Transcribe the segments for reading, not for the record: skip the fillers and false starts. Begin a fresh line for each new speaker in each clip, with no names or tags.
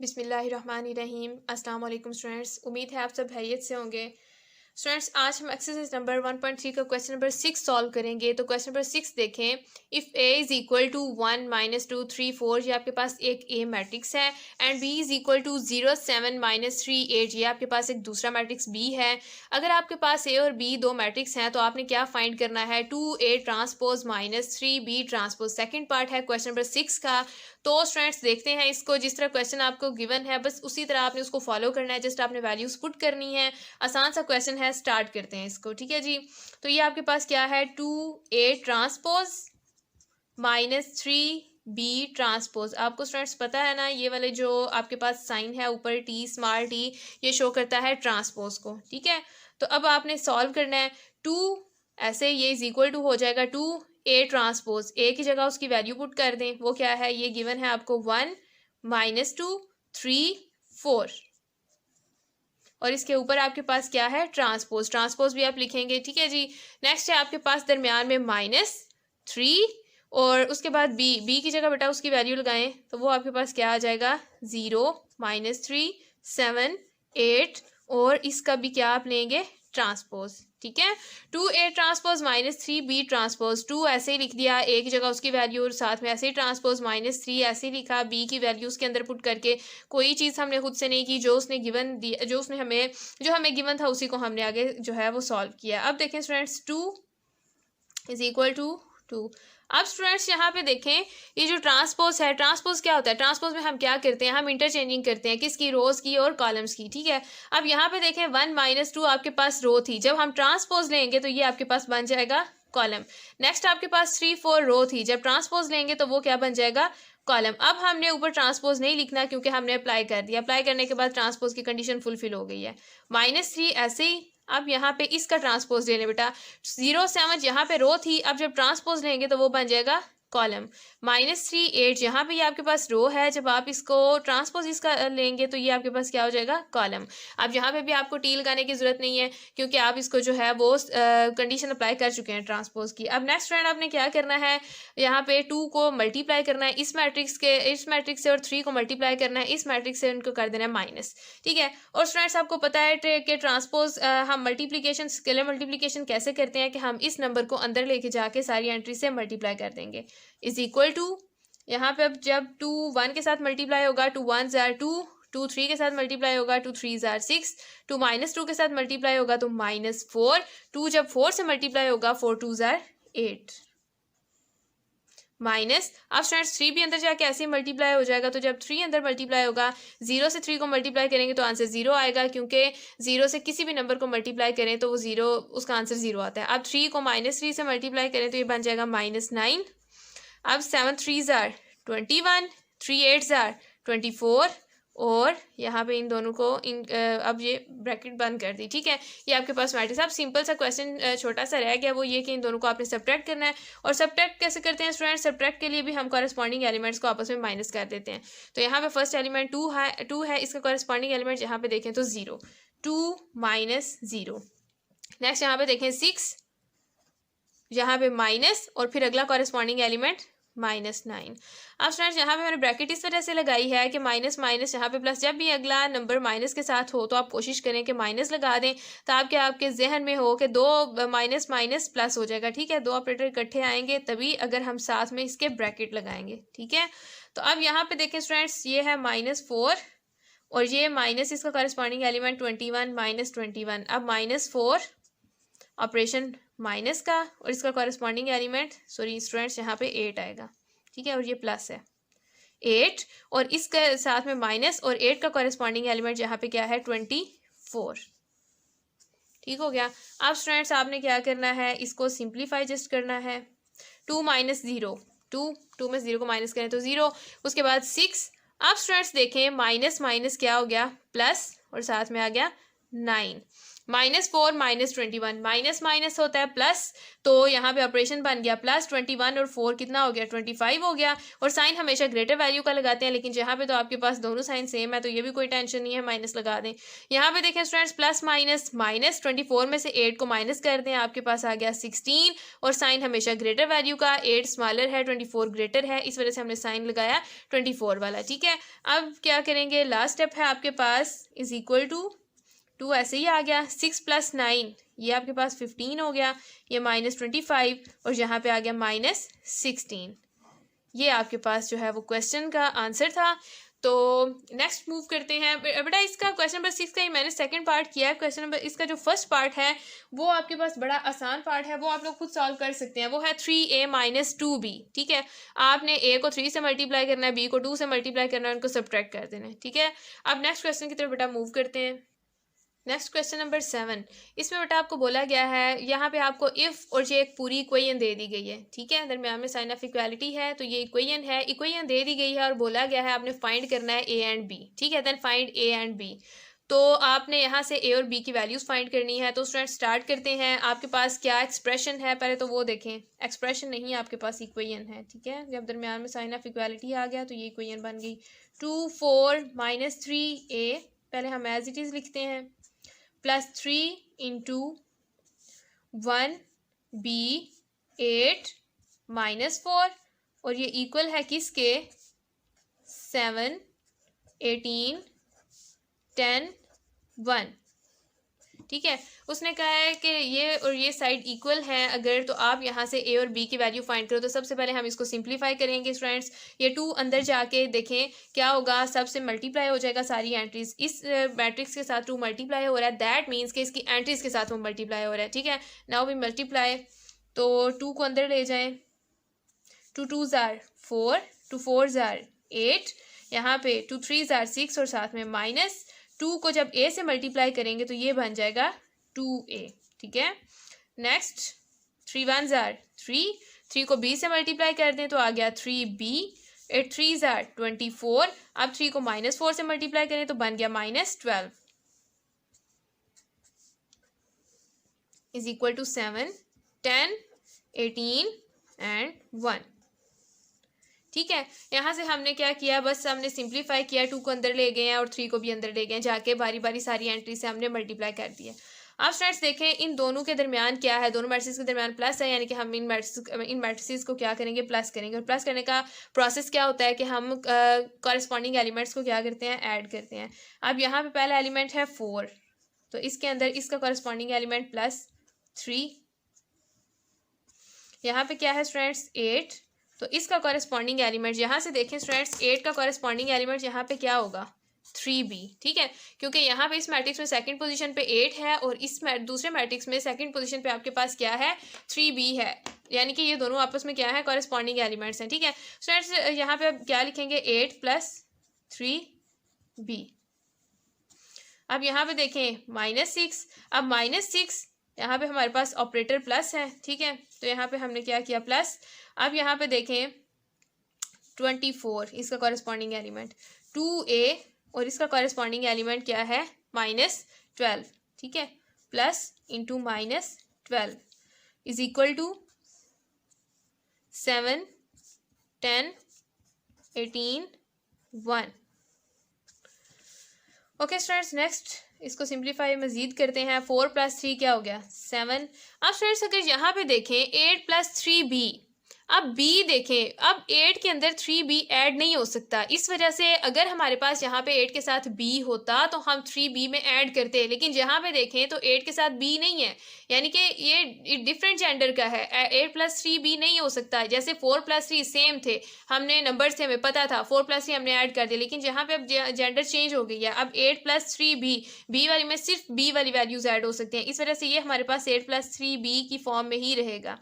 बिस्मिल्लाहिर्रहमानिर्रहीम। अस्सलाम वालेकुम स्टूडेंट्स, उम्मीद है आप सब खैरियत से होंगे। स्टूडेंट्स, आज हम एक्सरसाइज नंबर 1.3 का क्वेश्चन नंबर 6 सॉल्व करेंगे। तो क्वेश्चन नंबर 6 देखें। If a is equal to 1 -2 3 4, ये आपके पास एक ए मैट्रिक्स है, and b is equal to 0 7 -3 8, ये आपके पास एक दूसरा मैट्रिक्स बी है। अगर आपके पास ए और बी दो मैट्रिक्स हैं तो आपने क्या फाइंड करना है? 2A transpose -3B transpose. Second part है क्वेश्चन नंबर 6 का। तो स्टूडेंट्स देखते हैं इसको। जिस तरह क्वेश्चन आपको गिवन है बस उसी तरह आपने उसको फॉलो करना है। जस्ट आपने वैल्यूज पुट करनी है। आसान सा क्वेश्चन है, स्टार्ट करते हैं इसको। ठीक है जी। तो ये आपके पास क्या है? 2A transpose -3B transpose. आपको स्टूडेंट्स पता है ना, ये वाले जो आपके पास साइन है ऊपर टी, स्मॉल टी, ये शो करता है ट्रांसपोज को। ठीक है। तो अब आपने सॉल्व करना है। 2 ऐसे ये इज इक्वल टू हो जाएगा 2A ट्रांसपोज। ए की जगह उसकी वैल्यू पुट कर दें। वो क्या है? ये गिवन है आपको 1 -2 3 4, और इसके ऊपर आपके पास क्या है? ट्रांसपोज। ट्रांसपोज भी आप लिखेंगे। ठीक है जी। नेक्स्ट है आपके पास दरमियान में -3, और उसके बाद बी की जगह बेटा उसकी वैल्यू लगाएं तो वो आपके पास क्या आ जाएगा? 0 -3 7 8, और इसका भी क्या आप लेंगे? ट्रांसपोज। ठीक है। 2A transpose -3B transpose. 2 ऐसे ही लिख दिया, ए की जगह उसकी वैल्यू, और साथ में ऐसे ही ट्रांसपोज -3 ऐसे ही लिखा, बी की वैल्यू उसके अंदर पुट करके। कोई चीज़ हमने खुद से नहीं की, जो उसने गिवन दिया, जो हमें गिवन था उसी को हमने आगे जो है वो सॉल्व किया। अब देखें स्टूडेंट्स, 2 इज इक्वल टू 2। अब स्टूडेंट्स यहाँ पे देखें, ये जो ट्रांसपोज है, ट्रांसपोज क्या होता है? ट्रांसपोज में हम क्या करते हैं? हम इंटरचेंजिंग करते हैं। किसकी? रोज की और कॉलम्स की। ठीक है। अब यहाँ पे देखें 1 -2 आपके पास रो थी, जब हम ट्रांसपोज लेंगे तो ये आपके पास बन जाएगा कॉलम। नेक्स्ट आपके पास 3 4 रो थी, जब ट्रांसपोज लेंगे तो वो क्या बन जाएगा? कॉलम। अब हमने ऊपर ट्रांसपोज नहीं लिखना क्योंकि हमने अप्लाई कर दिया। अप्लाई करने के बाद ट्रांसपोज की कंडीशन फुलफिल हो गई है। -3 ऐसे ही। अब यहाँ पे इसका ट्रांसपोज ले लें बेटा। 0 7 यहाँ पे रो थी, अब जब ट्रांसपोज लेंगे तो वो बन जाएगा कॉलम। -3 8 यहाँ पे ये आपके पास रो है, जब आप इसको ट्रांसपोज इसका लेंगे तो ये आपके पास क्या हो जाएगा? कॉलम। अब यहाँ पे भी आपको टी लगाने की जरूरत नहीं है क्योंकि आप इसको जो है वो कंडीशन अप्लाई कर चुके हैं ट्रांसपोज की। अब नेक्स्ट फ्रेंड आपने क्या करना है? यहाँ पे 2 को मल्टीप्लाई करना है इस मैट्रिक्स से, और 3 को मल्टीप्लाई करना है इस मैट्रिक्स से, उनको कर देना है माइनस। ठीक है। और स्टूडेंट्स आपको पता है कि ट्रांसपोज हम मल्टीप्लिकेशन, स्केलर मल्टीप्लिकेशन कैसे करते हैं कि हम इस नंबर को अंदर लेके जाके सारी एंट्री से मल्टीप्लाई कर देंगे। इज इक्वल टू, यहाँ पे अब जब 2 1 के साथ मल्टीप्लाई होगा 2 1 जार 2, 2 3 के साथ मल्टीप्लाई होगा 2 3 जार 6, 2 -2 के साथ मल्टीप्लाई होगा तो -4, 2 जब 4 से मल्टीप्लाई होगा 4 2 जार 8, माइनस। अब स्टूडेंट्स 3 भी अंदर जाके ऐसे ही मल्टीप्लाई हो जाएगा, तो जब 3 अंदर मल्टीप्लाई होगा, 0 से 3 को मल्टीप्लाई करेंगे तो आंसर 0 आएगा, क्योंकि 0 से किसी भी नंबर को मल्टीप्लाई करें तो वो 0, उसका आंसर 0 आता है। अब 3 को -3 से मल्टीप्लाई करें तो ये बन जाएगा -9। अब 7 3 जार 21, 3 8 जार 24, और यहाँ पे इन दोनों को अब ये ब्रैकेट बंद कर दी। ठीक है। ये आपके पास मैट्रिक्स। अब सिंपल सा क्वेश्चन छोटा सा रह गया, वो ये कि इन दोनों को आपने सब्ट्रैक्ट करना है। और सब्ट्रैक्ट कैसे करते हैं स्टूडेंट्स? सब्ट्रैक्ट के लिए भी हम कॉरेस्पॉन्डिंग एलिमेंट्स को आपस में माइनस कर देते हैं। तो यहाँ पे फर्स्ट एलिमेंट 2 है, इसका कॉरेस्पॉन्डिंग एलिमेंट यहाँ पे देखें तो 0, 2 -0। नेक्स्ट यहाँ पे देखें 6, यहाँ पे माइनस, और फिर अगला कॉरेस्पॉन्डिंग एलिमेंट -9। अब स्टूडेंट्स यहाँ पे मैंने ब्रैकेट इस वजह से लगाई है कि माइनस माइनस यहाँ पे प्लस, जब भी अगला नंबर माइनस के साथ हो तो आप कोशिश करें कि माइनस लगा दें, ताकि आपके जहन में हो कि दो माइनस माइनस प्लस हो जाएगा। ठीक है। दो ऑपरेटर इकट्ठे आएंगे तभी अगर हम साथ में इसके ब्रैकेट लगाएंगे। ठीक है। तो अब यहाँ पे देखें स्टूडेंट्स, ये है -4, और ये माइनस इसका कॉरेस्पॉन्डिंग एलिमेंट 21 -21। अब -4 ऑपरेशन माइनस का, और इसका कॉरेस्पॉन्डिंग एलिमेंट, सॉरी स्टूडेंट्स, यहाँ पे 8 आएगा। ठीक है। और ये प्लस है 8, और इसके साथ में माइनस, और 8 का कॉरेस्पॉन्डिंग एलिमेंट यहाँ पे क्या है? 24। ठीक हो गया। अब स्टूडेंट्स आपने क्या करना है? इसको सिंप्लीफाई जस्ट करना है। 2 -0, 2 में 0 को माइनस करें तो 0, उसके बाद 6। अब स्टूडेंट्स देखें माइनस माइनस क्या हो गया? प्लस, और साथ में आ गया 9। -4 -21, माइनस माइनस होता है प्लस, तो यहाँ पे ऑपरेशन बन गया प्लस 21 और 4 कितना हो गया 25 हो गया। और साइन हमेशा ग्रेटर वैल्यू का लगाते हैं, लेकिन यहाँ पे तो आपके पास दोनों साइन सेम है तो ये भी कोई टेंशन नहीं है, माइनस लगा दें। यहाँ पे देखें स्टूडेंट्स प्लस माइनस, माइनस 24 में से 8 को माइनस कर दें, आपके पास आ गया 16 और साइन हमेशा ग्रेटर वैल्यू का, 8 स्मॉलर है 24 ग्रेटर है, इस वजह से हमने साइन लगाया 24 वाला। ठीक है, अब क्या करेंगे, लास्ट स्टेप है आपके पास इज इक्वल टू 2 ऐसे ही आ गया, 6 + 9 ये आपके पास 15 हो गया, ये -25 और यहाँ पे आ गया -16। ये आपके पास जो है वो क्वेश्चन का आंसर था। तो नेक्स्ट मूव करते हैं बेटा, इसका क्वेश्चन नंबर 6 का ही मैंने सेकंड पार्ट किया है। क्वेश्चन नंबर इसका जो फर्स्ट पार्ट है वो आपके पास बड़ा आसान पार्ट है, वो आप लोग खुद सॉल्व कर सकते हैं। वो है 3a - 2b। ठीक है, आपने a को 3 से मल्टीप्लाई करना है, b को 2 से मल्टीप्लाई करना है, उनको सब्ट्रैक्ट कर देना है। ठीक है, अब नेक्स्ट क्वेश्चन की तरफ बेटा मूव करते हैं। नेक्स्ट क्वेश्चन नंबर 7, इसमें बेटा आपको बोला गया है, यहाँ पे आपको इफ़ और ये एक पूरी इक्वेशन दे दी गई है। ठीक है, दरम्यान में साइन ऑफ इक्वालिटी है, तो ये इक्वेशन है, इक्वेशन दे दी गई है और बोला गया है आपने फाइंड करना है a एंड b। ठीक है, then find a and b। तो आपने यहाँ से a और b की वैल्यूज़ फाइंड करनी है। तो स्टूडेंट स्टार्ट करते हैं। आपके पास क्या एक्सप्रेशन है, पहले तो वो देखें। एक्सप्रेशन नहीं, आपके पास इक्वेशन है। ठीक है, जब दरम्यान में साइन ऑफ इक्वालिटी आ गया तो ये इक्वेशन बन गई 2 4 -3a, पहले हम एज इट इज़ लिखते हैं, +3 × 1b 8 -4 और ये इक्वल है किसके 7 18 10 1। ठीक है, उसने कहा है कि ये और ये साइड इक्वल है अगर, तो आप यहाँ से a और b की वैल्यू फाइंड करो। तो सबसे पहले हम इसको सिंप्लीफाई करेंगे स्टूडेंट्स। ये 2 अंदर जाके देखें क्या होगा, सबसे मल्टीप्लाई हो जाएगा सारी एंट्रीज। इस मैट्रिक्स के साथ 2 मल्टीप्लाई हो रहा है, दैट मीन्स कि इसकी एंट्रीज के साथ वो मल्टीप्लाई हो रहा है। ठीक है, नाउ वी मल्टीप्लाई, तो 2 को अंदर ले जाएँ, 2 2s are 4, 2 4s are 8, यहाँ पे 2 3s are 6 और साथ में माइनस 2 को जब a से मल्टीप्लाई करेंगे तो ये बन जाएगा 2a। ठीक है, नेक्स्ट 3 1s are 3, 3 को b से मल्टीप्लाई कर दें तो आ गया 3b, 8 3s are 24, अब 3 को -4 से मल्टीप्लाई करें तो बन गया -12 इज इक्वल टू 7 10 18 एंड 1। ठीक है, यहाँ से हमने क्या किया, बस हमने सिंप्लीफाई किया, 2 को अंदर ले गए हैं और 3 को भी अंदर ले गए हैं, जाके बारी बारी सारी एंट्री से हमने मल्टीप्लाई कर दिया। अब स्टूडेंट्स देखें इन दोनों के दरमियान क्या है, दोनों मैट्रिक्स के दरमियान प्लस है, यानी कि हम इन मैट्रिक्स को क्या करेंगे, प्लस करेंगे। और प्लस करने का प्रोसेस क्या होता है कि हम कॉरेस्पॉन्डिंग एलिमेंट्स को क्या करते हैं, ऐड करते हैं। अब यहाँ पे पहला एलिमेंट है 4, तो इसके अंदर इसका कॉरेस्पॉन्डिंग एलिमेंट +3, यहाँ पे क्या है स्टूडेंट्स 8, तो इसका कॉरेस्पॉन्डिंग एलिमेंट यहाँ से देखें स्टूडेंट्स, 8 का कॉरेस्पॉन्डिंग एलिमेंट यहाँ पे क्या होगा 3b। ठीक है, क्योंकि यहाँ पे इस मैट्रिक्स में सेकंड पोजीशन पे 8 है और इस दूसरे मैट्रिक्स में सेकंड पोजीशन पे आपके पास क्या है 3b है, यानी कि ये दोनों आपस में क्या है कॉरेस्पॉन्डिंग एलिमेंट्स हैं। ठीक है स्टूडेंट्स, यहाँ पे अब क्या लिखेंगे 8 + 3b। अब यहाँ पे देखें -6, अब -6 यहाँ पे हमारे पास ऑपरेटर प्लस है। ठीक है, तो यहाँ पे हमने क्या किया प्लस। अब यहाँ पे देखें 24, इसका कॉरेस्पॉन्डिंग एलिमेंट 2a और इसका कॉरेस्पॉन्डिंग एलिमेंट क्या है -12। ठीक है, plus into -12 is equal to 7 10 18 1। Okay students, next इसको सिंप्लीफाई मजीद करते हैं। 4 + 3 क्या हो गया 7। अब स्टूडेंट्स अगर यहाँ पे देखें 8 + 3b, अब b देखें, अब 8 के अंदर 3b ऐड नहीं हो सकता, इस वजह से अगर हमारे पास यहाँ पे 8 के साथ b होता तो हम 3b में ऐड करते, लेकिन यहाँ पे देखें तो 8 के साथ b नहीं है, यानी कि ये डिफरेंट जेंडर का है। 8 + 3b नहीं हो सकता, जैसे 4 + 3 सेम थे, हमने नंबर्स थे हमें पता था, 4 + 3 हमने ऐड कर दिया, लेकिन यहाँ पे अब जेंडर चेंज हो गई है। अब 8 + 3b, b वाली में सिर्फ b वाली वैल्यूज ऐड हो सकते हैं, इस वजह से ये हमारे पास 8 + 3b की फॉर्म में ही रहेगा।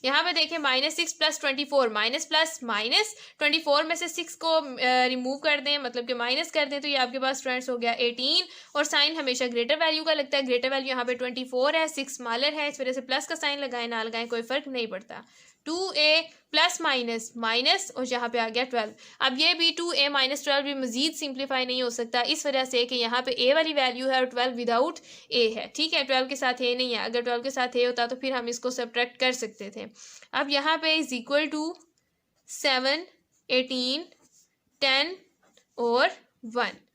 यहाँ पे देखें -6 + 24, माइनस प्लस माइनस 24 में से 6 को रिमूव कर दें, मतलब कि माइनस कर दें, तो ये आपके पास स्टूडेंट्स हो गया 18 और साइन हमेशा ग्रेटर वैल्यू का लगता है। ग्रेटर वैल्यू यहाँ पे 24 है, 6 स्मॉलर है, इस वजह से प्लस का साइन लगाएं ना लगाएं कोई फ़र्क नहीं पड़ता। 2a प्लस माइनस माइनस और यहाँ पे आ गया 12। अब ये भी 2a माइनस 12 भी मजीद सिंप्लीफाई नहीं हो सकता इस वजह से कि यहाँ पे a वाली वैल्यू है और 12 विदाउट a है, ठीक है। 12 के साथ a नहीं है, अगर 12 के साथ a होता तो फिर हम इसको सब्ट्रैक्ट कर सकते थे। अब यहाँ पे इज इक्वल टू 7, 18, 10 और 1।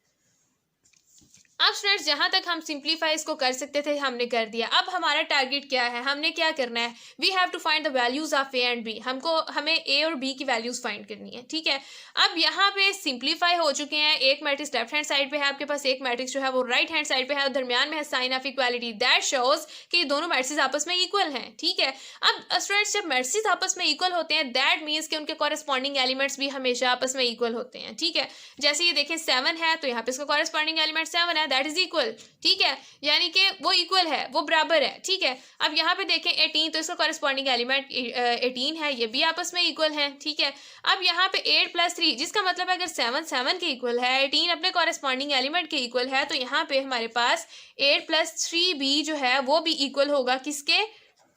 अब स्टूडेंट्स जहाँ तक हम सिंप्लीफाई इसको कर सकते थे हमने कर दिया। अब हमारा टारगेट क्या है, हमने क्या करना है, we have to find the values of a and b. हमें ए और बी की वैल्यूज फाइंड करनी है, ठीक है। अब यहाँ पे सिंप्लीफाई हो चुके हैं। एक मैट्रिक्स लेफ्ट हैंड साइड पे है आपके पास, एक मैट्रिक्स जो है वो राइट हैंड साइड पे है और दरमियान में है sign of equality. That shows कि ये दोनों मैट्रिक्स आपस में इक्वल हैं, ठीक है। अब स्टूडेंट्स जब मैट्रिक्स आपस में इक्वल होते हैं दैट मीन्स कि उनके कॉरेस्पॉन्डिंग एलिमेंट्स भी हमेशा आपस में इक्वल होते हैं, ठीक है। जैसे ये देखें 7 है तो यहाँ पे इसका कॉरेस्पॉन्डिंग एलिमेंट 7 है, दैट इज इक्वल, ठीक है, यानी कि वो इक्वल है, वो बराबर है, ठीक है। अब यहाँ पे देखें 18 तो इसका कॉरेस्पॉन्डिंग एलिमेंट 18 है, ये भी आपस में इक्वल है, ठीक है। अब यहाँ पे 8 + 3 जिसका मतलब है अगर 7 7 के इक्वल है, 18 अपने कॉरेस्पॉन्डिंग एलिमेंट के इक्वल है, तो यहाँ पे हमारे पास 8 + 3b जो है वो भी इक्वल होगा किसके,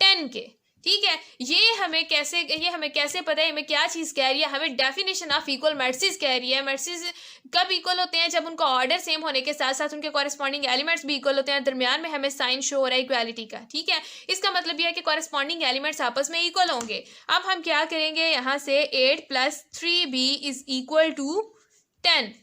10 के, ठीक है। ये हमें कैसे पता है, हमें क्या चीज़ कह रही है, हमें डेफिनेशन ऑफ इक्वल मैट्रिक्स कह रही है। मैट्रिक्स कब इक्वल होते हैं, जब उनका ऑर्डर सेम होने के साथ साथ उनके कॉरेस्पॉन्डिंग एलिमेंट्स भी इक्वल होते हैं, दरमियान में हमें साइन शो हो रहा है इक्वालिटी का, ठीक है। इसका मतलब यह है कि कॉरेस्पॉन्डिंग एलिमेंट्स आपस में इक्वल होंगे। अब हम क्या करेंगे, यहाँ से 8 + 3b इज इक्वल टू 10,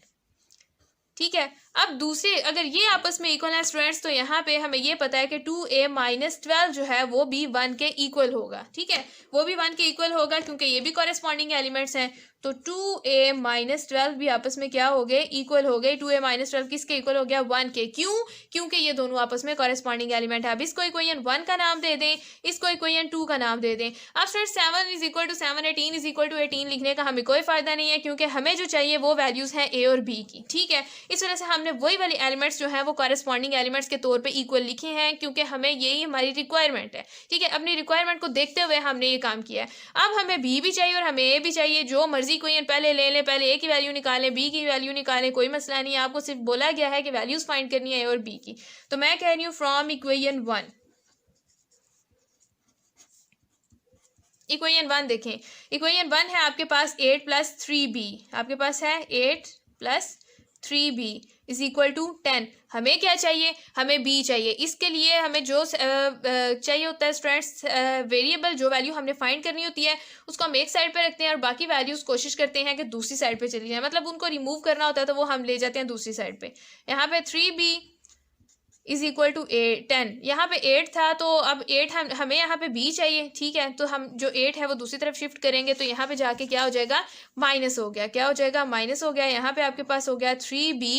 ठीक है। अब दूसरे अगर ये आपस में इक्वल है स्टूडेंट्स तो यहाँ पे हमें ये पता है कि 2a - 12 जो है वो भी 1 के इक्वल होगा, ठीक है, वो भी 1 के इक्वल होगा क्योंकि ये भी कॉरेस्पॉन्डिंग एलिमेंट्स हैं। तो 2a - 12 भी आपस में क्या हो गए, इक्वल हो गए। 2a - 12 किसके इक्वल हो गया, 1 के। क्यों, क्योंकि ये दोनों आपस में कॉरेस्पॉन्डिंग एलिमेंट है। अब इसको इक्वेशन 1 का नाम दे दें, इसको इक्वेशन 2 का नाम दे दें। अब स्टूडेंट 7 = 7, 18 = 18 लिखने का हमें कोई फायदा नहीं है क्योंकि हमें जो चाहिए वो वैल्यूज हैं ए और बी की, ठीक है। इस वजह से हमने वही वाले एलिमेंट्स जो है वो कॉरेस्पॉन्डिंग एलिमेंट्स के तौर पे इक्वल लिखे हैं क्योंकि हमें यही हमारी रिक्वायरमेंट है, ठीक है। अपनी रिक्वायरमेंट को देखते हुए हमने ये काम किया है। अब हमें बी भी चाहिए और हमें ए भी चाहिए, जो मर्जी कोई पहले ले लें, पहले ए की वैल्यू निकालें, बी की वैल्यू निकालें, कोई मसला नहीं है। आपको सिर्फ बोला गया है कि वैल्यूज फाइंड करनी है ए और बी की। तो मैं कह रही हूँ फ्रॉम इक्वेशन 1, इक्वेशन 1 देखें, इक्वेशन 1 है आपके पास 8 + 3b, आपके पास है 8 + 3b इज इक्वल टू 10। हमें क्या चाहिए, हमें b चाहिए। इसके लिए हमें जो चाहिए होता है स्टूडेंट्स, वेरिएबल जो वैल्यू हमने फाइंड करनी होती है उसको हम एक साइड पे रखते हैं और बाकी वैल्यूज कोशिश करते हैं कि दूसरी साइड पे चली जाए, मतलब उनको रिमूव करना होता है तो वो हम ले जाते हैं दूसरी साइड पे। यहाँ पे 3b इज इक्वल टू 10, यहाँ पे 8 था तो अब 8 हमें यहाँ पे b चाहिए, ठीक है। तो हम जो 8 है वो दूसरी तरफ शिफ्ट करेंगे तो यहाँ पे जाके क्या हो जाएगा, माइनस हो गया, क्या हो जाएगा, माइनस हो गया। यहाँ पे आपके पास हो गया 3b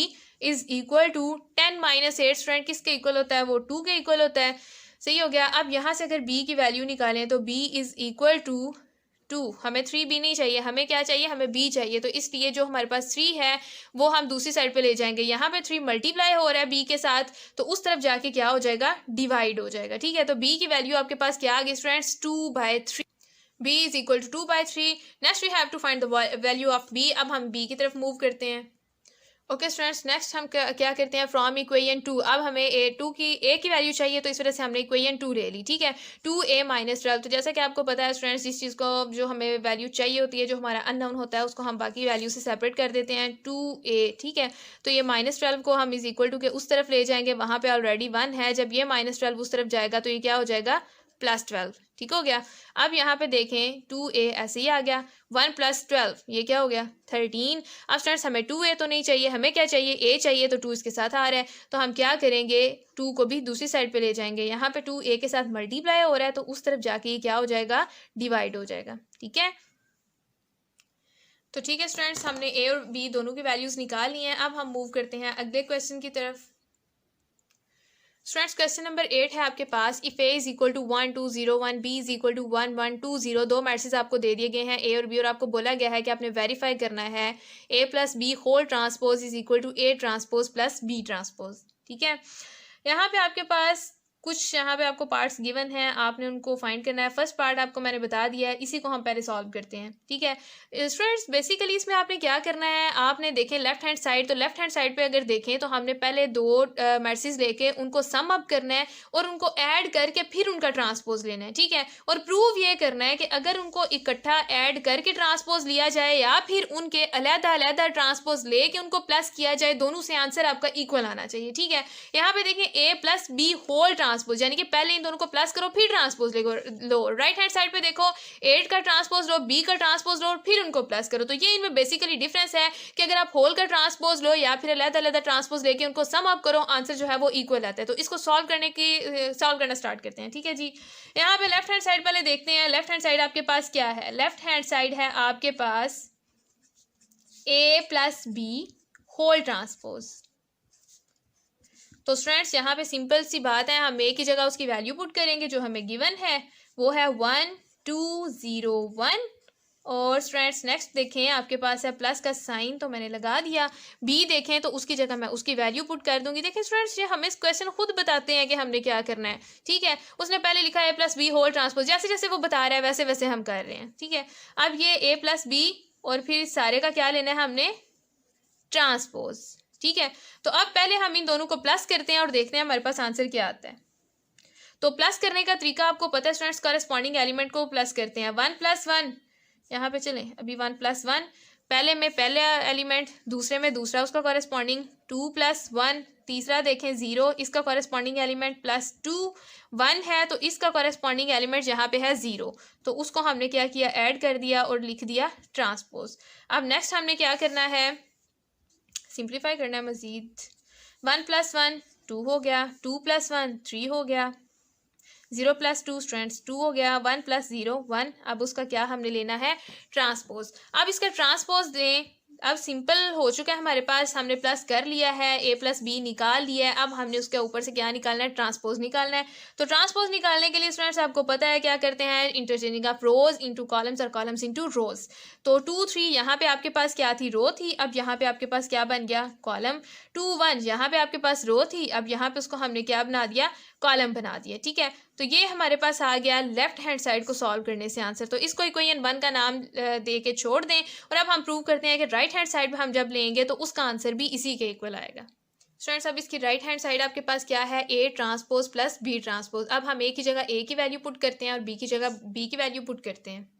is equal to 10 - 8 student किसके इक्वल होता है, वो 2 के इक्वल होता है, सही हो गया। अब यहाँ से अगर b की वैल्यू निकालें तो b इज इक्वल टू 2, हमें 3b नहीं चाहिए, हमें क्या चाहिए, हमें b चाहिए। तो इसलिए जो हमारे पास 3 है वो हम दूसरी साइड पे ले जाएंगे। यहाँ पे 3 मल्टीप्लाई हो रहा है b के साथ तो उस तरफ जाके क्या हो जाएगा, डिवाइड हो जाएगा, ठीक है। तो b की वैल्यू आपके पास क्या आ गई students, 2/3, b is equal to 2/3। Next we have to find the value of b। अब हम b की तरफ मूव करते हैं। ओके स्टूडेंट्स, नेक्स्ट हम क्या करते हैं, फ्रॉम इक्वेशन 2। अब हमें a की वैल्यू चाहिए तो इस वजह से हमने इक्वेशन 2 ले ली, ठीक है। 2a - 12, तो जैसा कि आपको पता है स्टूडेंट्स, जिस चीज़ को जो हमें वैल्यू चाहिए होती है, जो हमारा अननोन होता है, उसको हम बाकी वैल्यू से सेपरेट कर देते हैं, 2a, ठीक है। तो ये -12 को हम इज इक्वल टू के उस तरफ ले जाएंगे, वहाँ पे ऑलरेडी 1 है। जब ये -12 उस तरफ जाएगा तो ये क्या हो जाएगा, +12, ठीक हो गया। अब यहाँ पे देखें 2a ऐसे ही आ गया, 1 + 12 ये क्या हो गया, 13। अब स्टूडेंट्स हमें 2a तो नहीं चाहिए, हमें क्या चाहिए, a चाहिए। तो 2 इसके साथ आ रहा है तो हम क्या करेंगे, 2 को भी दूसरी साइड पे ले जाएंगे। यहाँ पे 2 a के साथ मल्टीप्लाई हो रहा है तो उस तरफ जाके ये क्या हो जाएगा, डिवाइड हो जाएगा, ठीक है। तो ठीक है स्टूडेंट्स, हमने a और b दोनों की वैल्यूज निकाल ली हैं। अब हम मूव करते हैं अगले क्वेश्चन की तरफ। स्टूडेंट्स क्वेश्चन नंबर 8 है आपके पास, if a is equal to 1 2 0 1, b is equal to 1 1 2 0, दो मैट्रिक्स आपको दे दिए गए हैं a और b और आपको बोला गया है कि आपने वेरीफाई करना है a + b whole transpose is equal to a transpose + b transpose, ठीक है। यहाँ पे आपके पास कुछ यहाँ पे आपको पार्ट्स गिवन हैं, आपने उनको फाइंड करना है। फर्स्ट पार्ट आपको मैंने बता दिया है, इसी को हम पहले सॉल्व करते हैं, ठीक है स्टूडेंट्स। बेसिकली इसमें आपने क्या करना है, आपने देखें लेफ्ट हैंड साइड, तो लेफ्ट हैंड साइड पे अगर देखें तो हमने पहले दो मैट्रिसेस लेके उनको सम अप करना है और उनको ऐड करके फिर उनका ट्रांसपोज लेना है, ठीक है। और प्रूव ये करना है कि अगर उनको इकट्ठा ऐड करके ट्रांसपोज लिया जाए या फिर उनके अलग अलग ट्रांसपोज लेके उनको प्लस किया जाए, दोनों से आंसर आपका इक्वल आना चाहिए, ठीक है। यहाँ पे देखें ए प्लस बी होल ट्रांसपोज, यानी कि पहले इन दोनों को प्लस करो फिर ट्रांसपोज लो। राइट हैंड साइड पे देखो 8 का ट्रांसपोज लो, बी का ट्रांसपोज लो और फिर उनको प्लस करो। तो ये इनमें बेसिकली डिफरेंस है कि अगर आप होल का ट्रांसपोज लो या फिर अलग अलग ट्रांसपोज लेके उनको सम अप करो, आंसर जो है वो इक्वल आता है। तो इसको सॉल्व करना स्टार्ट करते हैं, ठीक है जी। यहाँ पे लेफ्ट हैंड साइड पहले देखते हैं, लेफ्ट हैंड साइड आपके पास क्या है। लेफ्ट हैंड साइड है आपके पास ए प्लस बी होल ट्रांसपोज। तो स्टूडेंट्स यहाँ पे सिंपल सी बात है, हम ए की जगह उसकी वैल्यू पुट करेंगे जो हमें गिवन है, वो है 1 2 0 1। और स्टूडेंट्स नेक्स्ट देखें, आपके पास है प्लस का साइन, तो मैंने लगा दिया। बी देखें तो उसकी जगह मैं उसकी वैल्यू पुट कर दूंगी। देखें स्टूडेंट्स, ये हमें इस क्वेश्चन खुद बताते हैं कि हमने क्या करना है, ठीक है। उसने पहले लिखा है ए प्लस बी होल ट्रांसपोज, जैसे जैसे वो बता रहा है वैसे वैसे हम कर रहे हैं, ठीक है। अब ये ए प्लस बी और फिर सारे का क्या लेना है हमने, ट्रांसपोज, ठीक है। तो अब पहले हम इन दोनों को प्लस करते हैं और देखते हैं हमारे पास आंसर क्या आता है। तो प्लस करने का तरीका आपको पता है स्टूडेंट्स, कॉरेस्पॉन्डिंग एलिमेंट को प्लस करते हैं। 1 + 1, यहाँ पे चलें अभी 1 + 1, पहले में पहला एलिमेंट, दूसरे में दूसरा उसका कॉरेस्पॉन्डिंग, 2 + 1, तीसरा देखें 0, इसका कॉरेस्पॉन्डिंग एलिमेंट +2, 1 है तो इसका कॉरेस्पॉन्डिंग एलिमेंट यहाँ पे है 0, तो उसको हमने क्या किया, ऐड कर दिया और लिख दिया ट्रांसपोज। अब नेक्स्ट हमने क्या करना है, सिंप्लीफाई करना है मजीद। 1 + 1 2 हो गया, 2 + 1 3 हो गया, 0 + 2 स्टूडेंट्स 2 हो गया, 1 + 0 1। अब उसका क्या हमने लेना है, ट्रांसपोज। अब इसका ट्रांसपोज दें, अब सिंपल हो चुका है हमारे पास, हमने प्लस कर लिया है, ए प्लस बी निकाल लिया है। अब हमने उसके ऊपर से क्या निकालना है, ट्रांसपोज निकालना है। तो ट्रांसपोज निकालने के लिए स्टूडेंट्स आपको पता है क्या करते हैं, interchanging of rose into columns और कॉलम्स इनटू रोज। तो 2 3 यहाँ पे आपके पास क्या थी, रो थी, अब यहाँ पे आपके पास क्या बन गया, कॉलम। 2 1 यहाँ पे आपके पास रो थी, अब यहाँ पे उसको हमने क्या बना दिया, कॉलम बना दिया, ठीक है। तो ये हमारे पास आ गया लेफ्ट हैंड साइड को सॉल्व करने से आंसर। तो इसको इक्वेशन 1 का नाम दे के छोड़ दें और अब हम प्रूव करते हैं कि राइट हैंड साइड पे हम जब लेंगे तो उसका आंसर भी इसी के इक्वल आएगा। स्टूडेंट्स अब इसकी राइट हैंड साइड आपके पास क्या है, a transpose plus b transpose. अब हम ए की जगह ए की वैल्यू पुट करते हैं और बी की जगह बी की वैल्यू पुट करते हैं।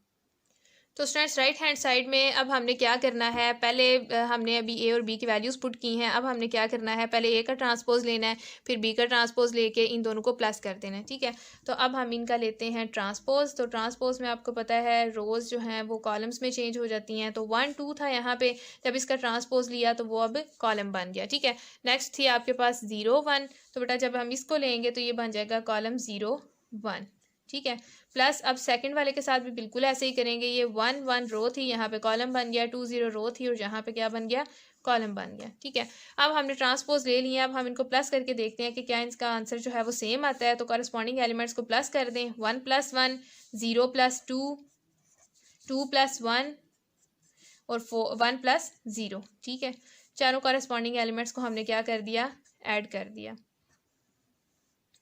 तो स्टूडेंट्स राइट हैंड साइड में अब हमने क्या करना है, पहले हमने अभी ए और बी की वैल्यूज़ पुट की हैं। अब हमने क्या करना है, पहले ए का ट्रांसपोज लेना है, फिर बी का ट्रांसपोज लेके इन दोनों को प्लस कर देना है, ठीक है। तो अब हम इनका लेते हैं ट्रांसपोज। तो ट्रांसपोज में आपको पता है रोज़ जो हैं वो कॉलम्स में चेंज हो जाती हैं। तो 1 2 था यहाँ पे, जब इसका ट्रांसपोज लिया तो वो अब कॉलम बन गया, ठीक है। नेक्स्ट थी आपके पास 0 1, तो बेटा जब हम इसको लेंगे तो ये बन जाएगा कॉलम 0 1, ठीक है। प्लस अब सेकंड वाले के साथ भी बिल्कुल ऐसे ही करेंगे, ये 1 1 रो थी, यहाँ पे कॉलम बन गया, 2 0 रो थी और यहाँ पे क्या बन गया, कॉलम बन गया, ठीक है। अब हमने ट्रांसपोज ले लिया, अब हम इनको प्लस करके देखते हैं कि क्या इसका आंसर जो है वो सेम आता है। तो कॉरेस्पॉन्डिंग एलिमेंट्स को प्लस कर दें, 1 + 1 0 + 2 2 + 1 और 1 + 0, ठीक है। चारों कॉरेस्पॉन्डिंग एलिमेंट्स को हमने क्या कर दिया, ऐड कर दिया।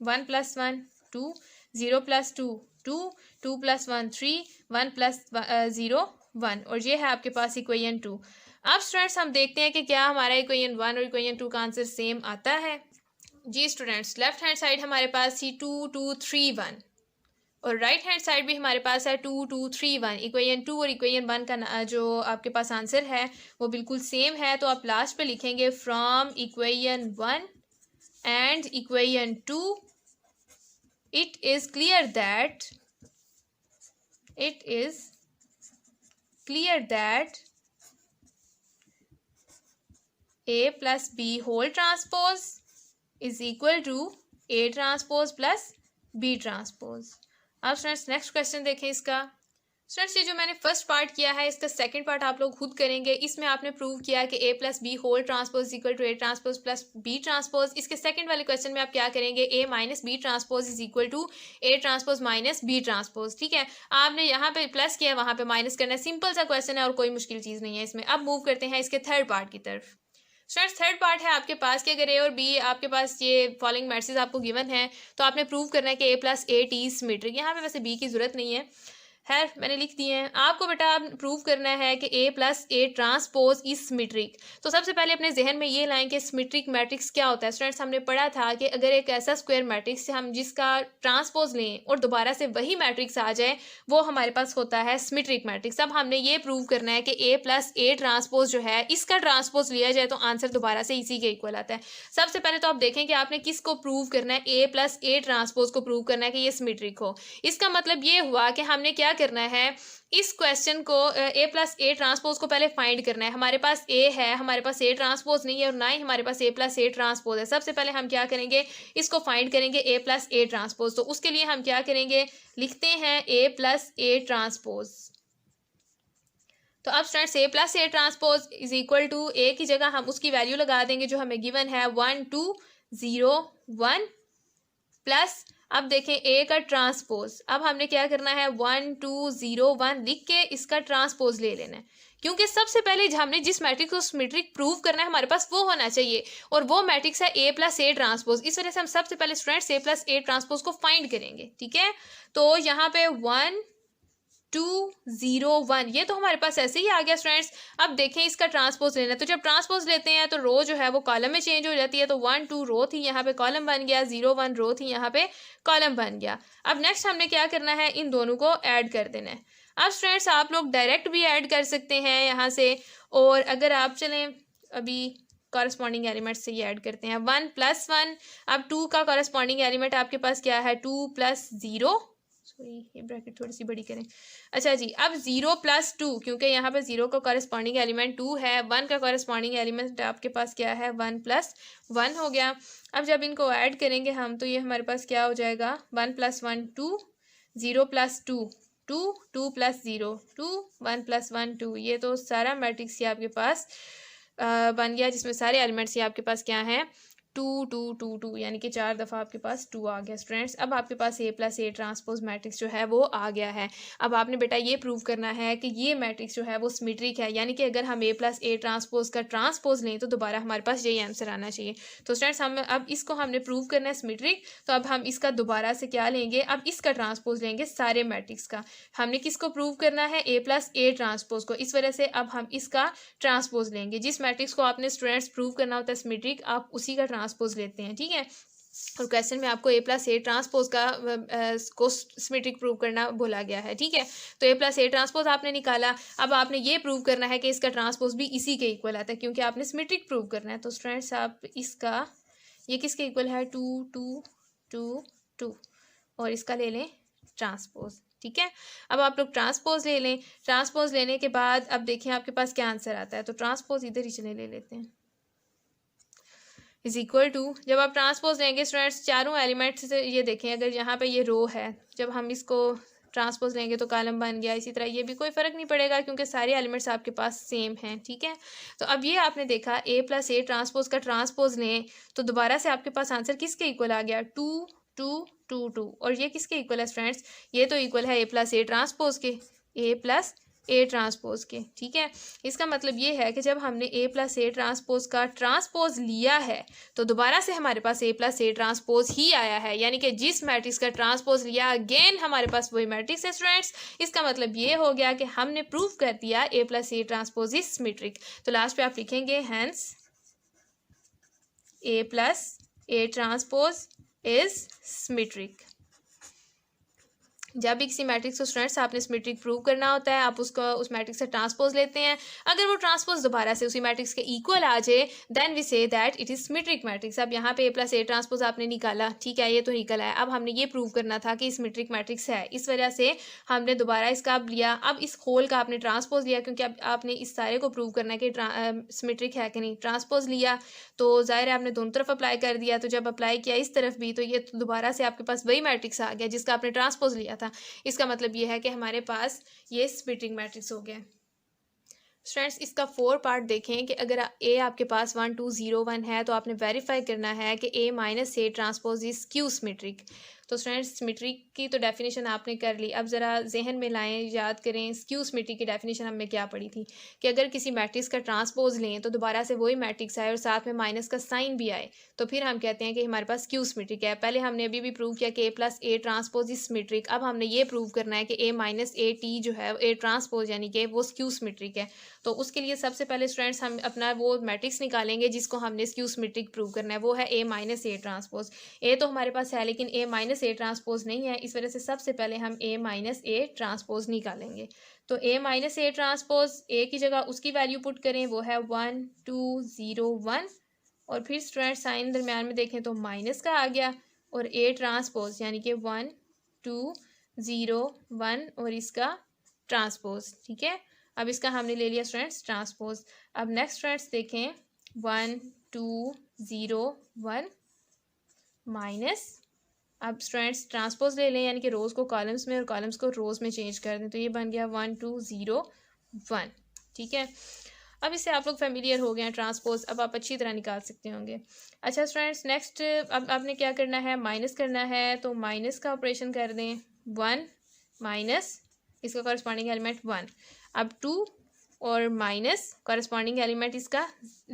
1 + 1 2 0 + 2 2 2 + 1 3 1 + 0 1, और ये है आपके पास इक्वेशन 2। अब स्टूडेंट्स हम देखते हैं कि क्या हमारा इक्वेशन 1 और इक्वेशन 2 का आंसर सेम आता है। जी स्टूडेंट्स, लेफ्ट हैंड साइड हमारे पास थी 2 2 3 1 और राइट हैंड साइड भी हमारे पास है 2 2 3 1। इक्वेशन 2 और इक्वेशन 1 का जो आपके पास आंसर है वो बिल्कुल सेम है। तो आप लास्ट पे लिखेंगे from equation 1 and equation 2 it is clear that a plus b whole transpose is equal to a transpose plus b transpose। अब स्टूडेंट्स नेक्स्ट क्वेश्चन देखें इसका। स्टूडेंट्स ये जो मैंने फर्स्ट पार्ट किया है इसका सेकंड पार्ट आप लोग खुद करेंगे। इसमें आपने प्रूव किया कि a + b whole transpose equal to a transpose plus b transpose. इसके सेकंड वाले क्वेश्चन में आप क्या करेंगे, a - b transpose is equal to a transpose minus b transpose, ठीक है। आपने यहाँ पे प्लस किया, वहाँ पे माइनस करना है, सिंपल सा क्वेश्चन है और कोई मुश्किल चीज़ नहीं है इसमें। अब मूव करते हैं इसके थर्ड पार्ट की तरफ। स्टूडेंट्स थर्ड पार्ट है आपके पास कि अगर ए और बी आपके पास ये फॉलोइंग मैट्रिक्स आपको गिवन है तो आपने प्रूव करना है कि A plus A T symmetric. यहाँ पे वैसे बी की जरूरत नहीं है, खैर मैंने लिख दिए हैं। आपको बेटा प्रूव करना है कि A plus A transpose is symmetric. तो सबसे पहले अपने जहन में ये लाएं कि सिमेट्रिक मैट्रिक्स क्या होता है। स्टूडेंट्स हमने पढ़ा था कि अगर एक ऐसा स्क्वायर मैट्रिक्स हम जिसका ट्रांसपोज लें और दोबारा से वही मैट्रिक्स आ जाए वो हमारे पास होता है सिमेट्रिक मैट्रिक्स। अब हमने ये प्रूव करना है कि ए प्लस ए ट्रांसपोज जो है इसका ट्रांसपोज लिया जाए तो आंसर दोबारा से इसी के इक्वल आता है। सबसे पहले तो आप देखें कि आपने किसको प्रूव करना है, ए प्लस ए ट्रांसपोज को प्रूव करना है कि ये सिमेट्रिक हो। इसका मतलब ये हुआ कि हमने क्या करना है, इस क्वेश्चन को ए प्लस ए ट्रांसपोज को पहले फाइंड करना है। हमारे पास ए है, हमारे पास ए ट्रांसपोज नहीं है और ना ही हमारे पास ए प्लस ए ट्रांसपोज है। सबसे पहले हम क्या करेंगे, इसको फाइंड करेंगे ए प्लस ए ट्रांसपोज। तो उसके लिए हम क्या करेंगे, लिखते हैं ए प्लस ए ट्रांसपोज। तो अब students A plus A transpose is equal to A की जगह हम उसकी वैल्यू लगा देंगे जो हमें गिवन है 1 2 0 1 प्लस अब देखें ए का ट्रांसपोज। अब हमने क्या करना है 1 2 0 1 लिख के इसका ट्रांसपोज ले लेना है, क्योंकि सबसे पहले हमने जिस मैट्रिक्स को सिमेट्रिक प्रूव करना है हमारे पास वो होना चाहिए और वो मैट्रिक्स है ए प्लस ए ट्रांसपोज। इस वजह से हम सबसे पहले students A plus A transpose को फाइंड करेंगे। ठीक है, तो यहाँ पे 1 2 0 1 ये तो हमारे पास ऐसे ही आ गया स्टूडेंट्स। अब देखें इसका ट्रांसपोज लेना है, तो जब ट्रांसपोज लेते हैं तो रो जो है वो कॉलम में चेंज हो जाती है। तो 1 2 रो थी यहाँ पे कॉलम बन गया, 0 1 रो थी यहाँ पे कॉलम बन गया। अब नेक्स्ट हमने क्या करना है, इन दोनों को ऐड कर देना है। अब स्टूडेंट्स आप लोग डायरेक्ट भी ऐड कर सकते हैं यहाँ से, और अगर आप चलें अभी कॉरस्पॉन्डिंग एलिमेंट से ये ऐड करते हैं 1 + 1। अब 2 का कॉरस्पॉन्डिंग एलिमेंट आपके पास क्या है 2 + 0, सॉरी ये ब्रैकेट थोड़ी सी बड़ी करें। अच्छा जी, अब 0 + 2, क्योंकि यहाँ पे 0 का कॉरस्पॉन्डिंग एलिमेंट 2 है, 1 का कॉरस्पॉन्डिंग एलिमेंट आपके पास क्या है 1 + 1 हो गया। अब जब इनको ऐड करेंगे हम तो ये हमारे पास क्या हो जाएगा 1 + 1 2, 0 + 2 2, 2 + 0 2, 1 + 1 2। ये तो सारा मैट्रिक्स ये आपके पास बन गया, जिसमें सारे एलिमेंट्स ये आपके पास क्या हैं 2 2 2 2, यानी कि 4 दफ़ा आपके पास 2 आ गया स्टूडेंट्स। अब आपके पास ए प्लस ए ट्रांसपोज मैट्रिक्स जो है वो आ गया है। अब आपने बेटा ये प्रूव करना है कि ये मैट्रिक्स जो है वो सिमेट्रिक है, यानी कि अगर हम ए प्लस ए ट्रांसपोज का ट्रांसपोज लें तो दोबारा हमारे पास यही आंसर आना चाहिए। तो स्टूडेंट्स हम अब इसको हमने प्रूव करना है सिमेट्रिक, तो अब हम इसका दोबारा से क्या लेंगे, अब इसका ट्रांसपोज लेंगे सारे मैट्रिक्स का। हमने किसको प्रूव करना है ए प्लस ए ट्रांसपोज को, इस वजह से अब हम इसका ट्रांसपोज लेंगे। जिस मैट्रिक्स को आपने स्टूडेंट्स प्रूव करना होता है सिमेट्रिक, आप उसी का ट्रांसपोज लेते हैं। ठीक है, और क्वेश्चन में आपको ए प्लस ए ट्रांसपोज का को सिमेट्रिक प्रूव करना बोला गया है। ठीक है, तो ए प्लस ए ट्रांसपोज आपने निकाला। अब आपने ये प्रूव करना है कि इसका ट्रांसपोज भी इसी के इक्वल आता है, क्योंकि आपने सिमेट्रिक प्रूव करना है। तो स्टूडेंट्स आप इसका ये किसके इक्वल है 2 2 2 2, और इसका ले लें ट्रांसपोज। ठीक है, अब आप लोग ट्रांसपोज ले लें। ट्रांसपोज लेने के बाद अब देखें आपके पास क्या आंसर आता है। तो ट्रांसपोज इधर ही चले ले लेते हैं, इज इक्वल टू, जब आप ट्रांसपोज लेंगे स्टूडेंट्स चारों एलिमेंट्स से, ये देखें अगर यहाँ पे ये रो है, जब हम इसको ट्रांसपोज लेंगे तो कॉलम बन गया। इसी तरह ये भी कोई फ़र्क नहीं पड़ेगा क्योंकि सारे एलिमेंट्स आपके पास सेम हैं। ठीक है, तो अब ये आपने देखा ए प्लस ए ट्रांसपोज का ट्रांसपोज लें तो दोबारा से आपके पास आंसर किसके इक्वल आ गया 2 2 2 2, और ये किसके इक्वल है स्टूडेंट्स, ये तो इक्वल है ए प्लस ए ट्रांसपोज के, ए प्लस ए ट्रांसपोज के। ठीक है, इसका मतलब ये है कि जब हमने ए प्लस ए ट्रांसपोज का ट्रांसपोज लिया है तो दोबारा से हमारे पास ए प्लस ए ट्रांसपोज ही आया है, यानी कि जिस मैट्रिक्स का ट्रांसपोज लिया अगेन हमारे पास वही मैट्रिक्स है स्टूडेंट्स। इसका मतलब ये हो गया कि हमने प्रूव कर दिया A plus A transpose is symmetric. तो लास्ट पे आप लिखेंगे hence A plus A transpose is symmetric. जब भी किसी मैट्रिक्स को स्टूडेंट्स आपने सिमेट्रिक प्रूव करना होता है, आप उसको उस मैट्रिक्स से ट्रांसपोज लेते हैं। अगर वो ट्रांसपोज दोबारा से उसी मैट्रिक्स के इक्वल आ जाए then we say that it is symmetric matrix. अब यहाँ पे ए प्लस ए ट्रांसपोज आपने निकाला, ठीक है, ये तो निकला है। अब हमने ये प्रूव करना था कि सिमेट्रिक मैट्रिक्स है, इस वजह से हमने दोबारा इसका अब लिया। अब इस होल का आपने ट्रांसपोज लिया, क्योंकि अब आपने इस सारे को प्रूव करना है कि सिमेट्रिक है कि नहीं। ट्रांसपोज लिया तो जाहिर है आपने दोनों तरफ अप्लाई कर दिया, तो जब अप्लाई किया इस तरफ भी तो ये दोबारा से आपके पास वही मैट्रिक्स आ गया जिसका आपने ट्रांसपोज लिया था। इसका मतलब ये है कि हमारे पास ये सिमेट्रिक मैट्रिक्स हो गया। स्टूडेंट्स इसका 4 पार्ट देखें कि अगर ए आपके पास 1 2 0 1 है तो आपने वेरीफाई करना है कि A minus A transpose is skew symmetric. तो स्टूडेंट्स सिमेट्री की तो डेफिनेशन आपने कर ली, अब ज़रा जहन में लाएं, याद करें स्क्यू सिमेट्री की डेफिनेशन हमने क्या पढ़ी थी कि अगर किसी मैट्रिक्स का ट्रांसपोज लें तो दोबारा से वही मैट्रिक्स आए और साथ में माइनस का साइन भी आए, तो फिर हम कहते हैं कि हमारे पास स्क्यू सिमेट्रिक है। पहले हमने अभी भी प्रूव किया कि A plus A transpose is symmetric, अब हमने ये प्रूव करना है कि ए माइनस ए टी जो है ए ट्रांसपोज यानी कि वो स्क्यू सिमेट्रिक है। तो उसके लिए सबसे पहले स्टूडेंट्स हम अपना वो मैट्रिक्स निकालेंगे जिसको हमने स्क्यू सिमेट्रिक प्रूव करना है, वो है ए माइनस ए ट्रांसपोज। ए तो हमारे पास है लेकिन ए माइनस ए ट्रांसपोज नहीं है, इस वजह से सबसे पहले हम ए माइनस ए ट्रांसपोज निकालेंगे। तो ए माइनस ए ट्रांसपोज ए की जगह उसकी वैल्यू पुट करें, वो है 1 2 0 1, और फिर स्टूडेंट साइन दरम्यान में देखें तो माइनस का आ गया, और ए ट्रांसपोज यानी कि 1 2 0 1 और इसका ट्रांसपोज। ठीक है, अब इसका हमने ले लिया स्टूडेंट्स ट्रांसपोज। अब नेक्स्ट स्टूडेंट्स देखें 1 2 0 1 माइनस, अब स्टूडेंट्स ट्रांसपोज ले लें यानी कि रोज़ को कॉलम्स में और कॉलम्स को रोज़ में चेंज कर दें, तो ये बन गया 1 2 0 1। ठीक है, अब इससे आप लोग फेमिलियर हो गए हैं ट्रांसपोज, अब आप अच्छी तरह निकाल सकते होंगे। अच्छा स्टूडेंट्स नेक्स्ट अब आपने क्या करना है, माइनस करना है, तो माइनस का ऑपरेशन कर दें, 1 माइनस इसका कॉरस्पॉन्डिंग एलिमेंट 1, अब 2 और माइनस कॉरस्पॉन्डिंग एलिमेंट इसका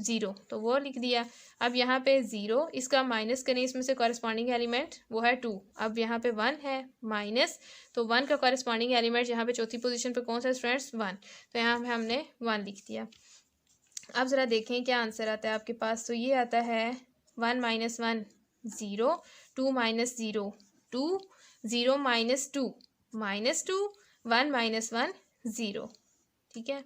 0, तो वो लिख दिया। अब यहाँ पे 0 इसका माइनस करें, इसमें से कॉरस्पॉन्डिंग एलिमेंट वो है 2, अब यहाँ पे 1 है माइनस, तो 1 का कॉरस्पॉन्डिंग एलिमेंट यहाँ पे चौथी पोजीशन पे कौन सा स्टूडेंट्स 1, तो यहाँ पे हमने 1 लिख दिया। अब ज़रा देखें क्या आंसर आता है आपके पास, तो ये आता है 1 minus 1 0, 2 minus 0 2, 0 minus 2 minus 2, 1 minus 1 0। ठीक है,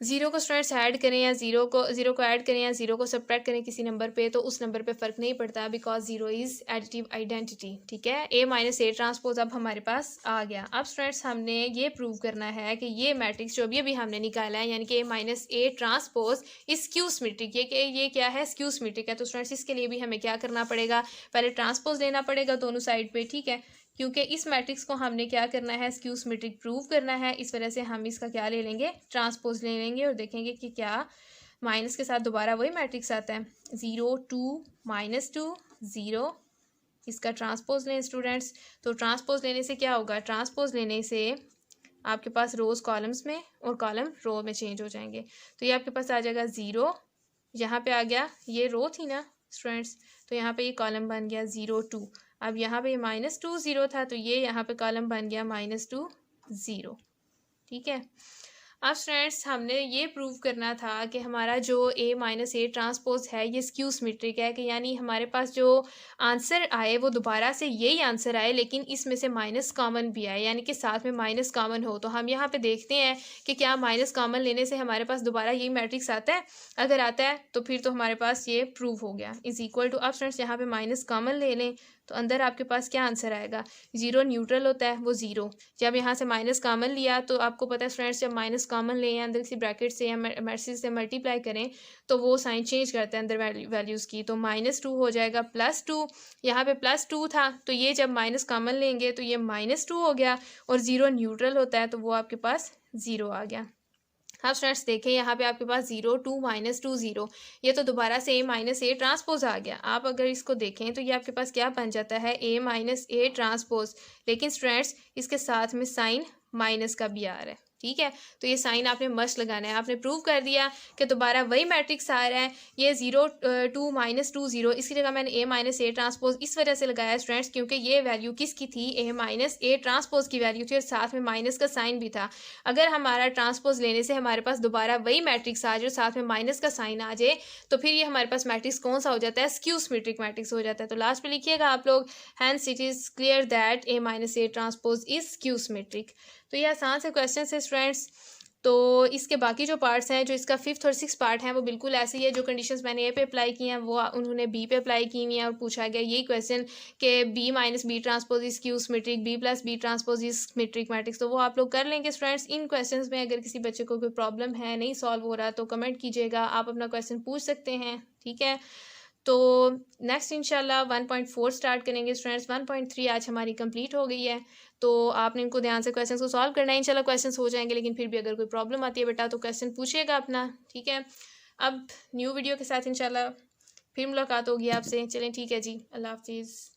जीरो को स्टूडेंट्स ऐड करें या जीरो को ऐड करें या जीरो को सब्ट्रैक्ट करें किसी नंबर पे, तो उस नंबर पे फ़र्क नहीं पड़ता, because zero is additive identity. ठीक है, ए माइनस ए ट्रांसपोज अब हमारे पास आ गया। अब स्टूडेंट्स हमने ये प्रूव करना है कि ये मैट्रिक्स जो अभी हमने निकाला है यानी कि A minus A transpose is skew symmetric, ये क्या है स्क्यू सिमेट्रिक है। तो स्टूडेंट्स इसके लिए भी हमें क्या करना पड़ेगा, पहले ट्रांसपोज लेना पड़ेगा दोनों साइड पे। ठीक है, क्योंकि इस मैट्रिक्स को हमने क्या करना है स्क्यू सिमेट्रिक प्रूव करना है, इस वजह से हम इसका क्या ले लेंगे ट्रांसपोज ले लेंगे और देखेंगे कि क्या माइनस के साथ दोबारा वही मैट्रिक्स आता है 0 2 माइनस 2 0, इसका ट्रांसपोज लें स्टूडेंट्स। तो ट्रांसपोज लेने से क्या होगा, ट्रांसपोज लेने से आपके पास रोज़ कॉलम्स में और कॉलम रो में चेंज हो जाएंगे। तो ये आपके पास आ जाएगा 0, यहाँ पे आ गया, ये रो थी ना स्टूडेंट्स, तो यहाँ पे ये कॉलम बन गया 0 2, अब यहाँ पे माइनस 2 0 था, तो ये यहाँ पे कॉलम बन गया माइनस 2 0। ठीक है, अब स्टूडेंट्स हमने ये प्रूव करना था कि हमारा जो ए माइनस ए ट्रांसपोज है ये स्क्यू सिमेट्रिक है, कि यानी हमारे पास जो आंसर आए वो दोबारा से यही आंसर आए लेकिन इसमें से माइनस कॉमन भी आए, यानी कि साथ में माइनस कॉमन हो। तो हम यहाँ पे देखते हैं कि क्या माइनस कॉमन लेने से हमारे पास दोबारा यही मैट्रिक्स आता है, अगर आता है तो फिर तो हमारे पास ये प्रूव हो गया इज इक्वल टू। अब स्टूडेंट्स यहाँ पे माइनस कॉमन ले लें तो अंदर आपके पास क्या आंसर आएगा, 0 न्यूट्रल होता है वो 0, जब यहाँ से माइनस कॉमन लिया तो आपको पता है स्टूडेंट्स जब माइनस कॉमन लें अंदर किसी ब्रैकेट से या मैट्रिक्स से मल्टीप्लाई करें तो वो साइन चेंज करते हैं अंदर वैल्यूज़ की, तो -2 हो जाएगा +2, यहाँ पे +2 था तो ये जब माइनस कॉमन लेंगे तो ये -2 हो गया, और 0 न्यूट्रल होता है तो वो आपके पास 0 आ गया। अब स्टूडेंट्स देखें यहाँ पे आपके पास 0 2 -2 0, ये तो दोबारा से ए माइनस ए ट्रांसपोज आ गया। आप अगर इसको देखें तो ये आपके पास क्या बन जाता है ए माइनस ए ट्रांसपोज, लेकिन स्टूडेंट्स इसके साथ में साइन माइनस का भी आ रहा है। ठीक है, तो ये साइन आपने मस्ट लगाना है। आपने प्रूव कर दिया कि दोबारा वही मैट्रिक्स आ रहा है, ये 0 2 -2 0, इसकी जगह मैंने ए माइनस ए ट्रांसपोज इस वजह से लगाया स्टूडेंट्स क्योंकि ये वैल्यू किसकी थी, ए माइनस ए ट्रांसपोज की वैल्यू थी और साथ में माइनस का साइन भी था। अगर हमारा ट्रांसपोज लेने से हमारे पास दोबारा वही मैट्रिक्स आ जाए साथ में माइनस का साइन आ जाए तो फिर ये हमारे पास मैट्रिक्स कौन सा हो जाता है, स्क्यू सिमेट्रिक मैट्रिक्स हो जाता है। तो लास्ट में लिखिएगा आप लोग, hence it is clear that a minus A transpose is skew symmetric. तो ये आसान से क्वेश्चन है स्टूडेंट्स। तो इसके बाकी जो पार्ट्स हैं, जो इसका 5th और 6th पार्ट है वो बिल्कुल ऐसे ही है, जो कंडीशंस मैंने ए पे अप्लाई की हैं वो उन्होंने बी पे अप्लाई की हुई हैं, और पूछा गया यही क्वेश्चन कि b minus b transpose is skew symmetric, b plus b transpose is symmetric matrix, तो वो आप लोग कर लेंगे स्टूडेंट्स। इन क्वेश्चन में अगर किसी बच्चे को कोई प्रॉब्लम है, नहीं सॉल्व हो रहा, तो कमेंट कीजिएगा, आप अपना क्वेश्चन पूछ सकते हैं। ठीक है, तो नेक्स्ट इंशाल्लाह 1.4 स्टार्ट करेंगे स्टूडेंट्स। 1.3 आज हमारी कंप्लीट हो गई है, तो आपने इनको ध्यान से क्वेश्चंस को सॉल्व करना है। इंशाल्लाह क्वेश्चंस हो जाएंगे, लेकिन फिर भी अगर कोई प्रॉब्लम आती है बेटा तो क्वेश्चन पूछिएगा अपना। ठीक है, अब न्यू वीडियो के साथ इंशाल्लाह फिर मुलाकात होगी आपसे। चलें ठीक है जी, अल्लाह हाफिज़।